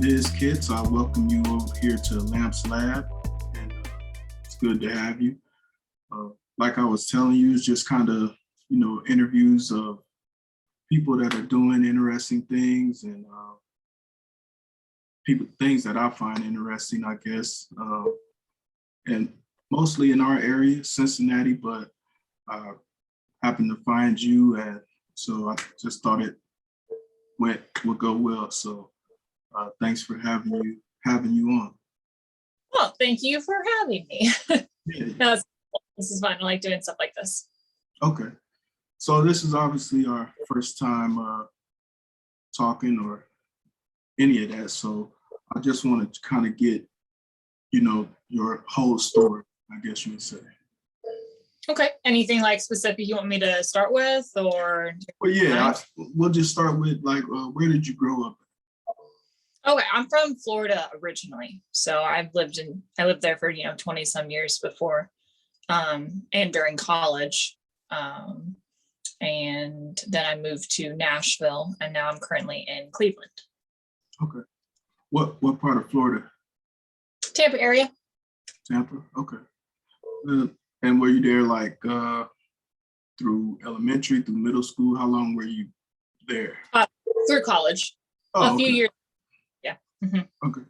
Ms. Kits. I welcome you over here to Lamps Lab, and it's good to have you. Like I was telling you, it's just kind of, interviews of people that are doing interesting things and things that I find interesting, I guess, and mostly in our area, Cincinnati, but I happened to find you, and so I just thought it would go well. So thanks for having you on. Well, thank you for having me. Yeah. No, this is fun. I like doing stuff like this. Okay. So this is obviously our first time talking or any of that. So I just wanted to kind of get, your whole story, I guess you would say. Okay. Anything like specific you want me to start with, or? Well, yeah, we'll just start with like, where did you grow up? Okay, I'm from Florida originally, so I lived there for 20 some years before, and during college, and then I moved to Nashville, and now I'm currently in Cleveland. Okay, what part of Florida? Tampa area. Tampa. Okay. And were you there like through elementary, through middle school? How long were you there? Through college. Oh, a few years. Yeah. Mm-hmm. Okay.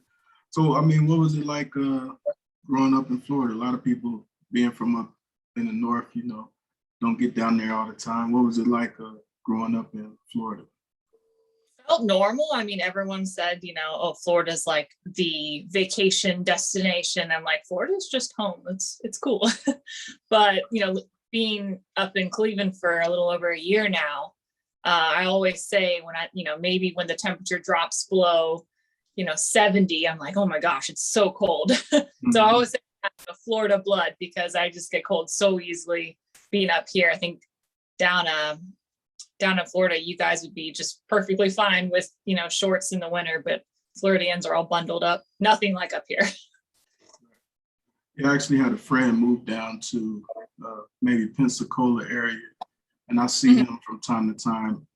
So, I mean, what was it like growing up in Florida? A lot of people being from up in the north, don't get down there all the time. What was it like growing up in Florida? Felt normal. I mean, everyone said, oh, Florida's like the vacation destination. I'm like, Florida's just home. It's cool. But, being up in Cleveland for a little over a year now, I always say when maybe when the temperature drops below, 70, I'm like, oh my gosh, it's so cold. Mm-hmm. So I always say I have a Florida blood because I just get cold so easily being up here. I think down in Florida, you guys would be just perfectly fine with, shorts in the winter, but Floridians are all bundled up. Nothing like up here. Yeah, I actually had a friend move down to maybe Pensacola area, and I see him from time to time,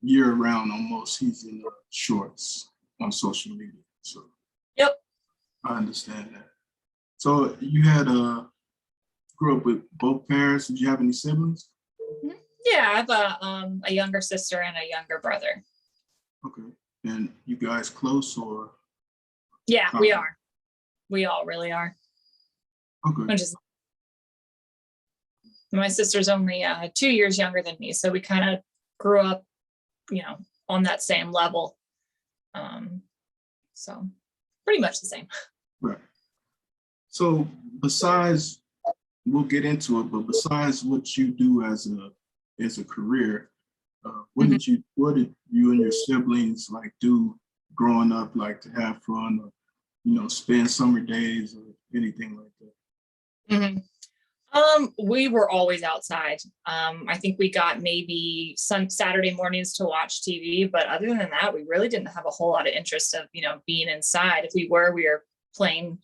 year round almost. He's in shorts on social media. So yep, I understand that. So you had grew up with both parents. Did you have any siblings? Yeah, I have a younger sister and a younger brother. Okay. And you guys close or? Yeah, we are. We all really are. Okay. My sister's only 2 years younger than me, so we kind of grew up, on that same level. So pretty much the same. Right. So besides, we'll get into it, but besides what you do as a career, what did you and your siblings like do growing up, like to have fun or spend summer days or anything like that? Mm-hmm. We were always outside. I think we got maybe some Saturday mornings to watch TV, but other than that, we really didn't have a whole lot of interest of being inside. If we were playing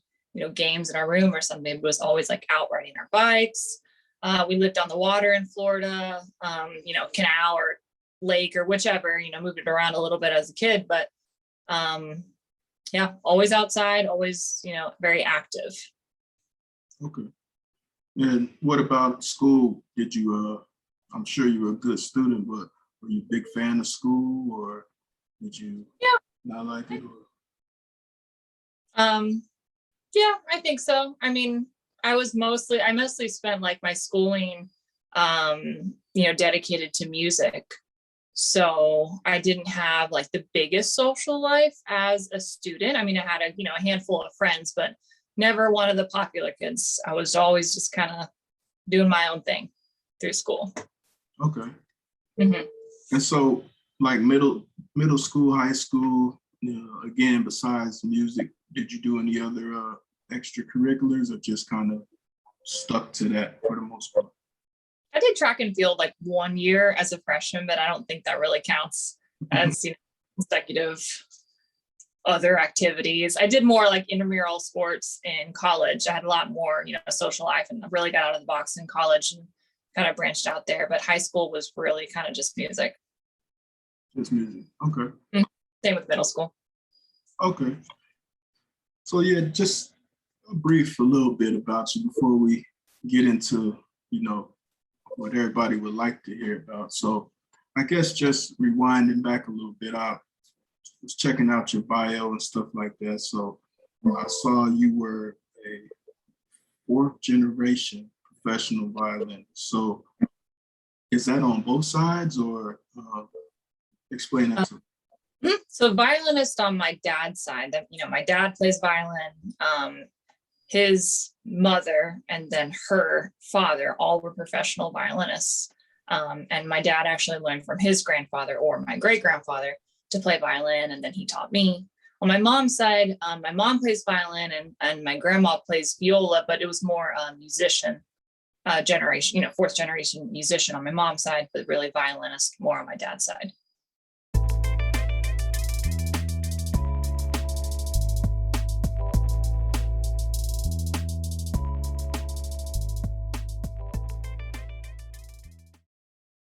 games in our room or something. It was always like out riding our bikes. We lived on the water in Florida, canal or lake or whichever, moved it around a little bit as a kid, but yeah, always outside, always, very active. Okay. And what about school? Did you, I'm sure you were a good student, but were you a big fan of school or did you not like it? Yeah, I think so. I mean, I mostly spent like my schooling, dedicated to music. So I didn't have like the biggest social life as a student. I mean, I had a handful of friends, but never one of the popular kids. I was always just kind of doing my own thing through school. Okay. Mm-hmm. And so like middle school, high school, again, besides music, did you do any other extracurriculars or just kind of stuck to that for the most part? I did track and field like 1 year as a freshman, but I don't think that really counts as consecutive other activities. I did more like intramural sports in college. I had a lot more, social life, and I really got out of the box in college and kind of branched out there. But high school was really kind of just music. Just music. Okay. Same with middle school. Okay. So yeah, just a little bit about you before we get into, you know, what everybody would like to hear about. So I guess just rewinding back a little bit, I was checking out your bio and stuff like that. So I saw you were a fourth generation professional violinist. So is that on both sides, or explain that to me? So violinist on my dad's side, that, you know, my dad plays violin. His mother and then her father all were professional violinists. And my dad actually learned from his grandfather or my great grandfather to play violin, and then he taught me. On my mom's side, my mom plays violin, and my grandma plays viola, but it was more musician generation, you know, fourth generation musician on my mom's side, but really violinist more on my dad's side.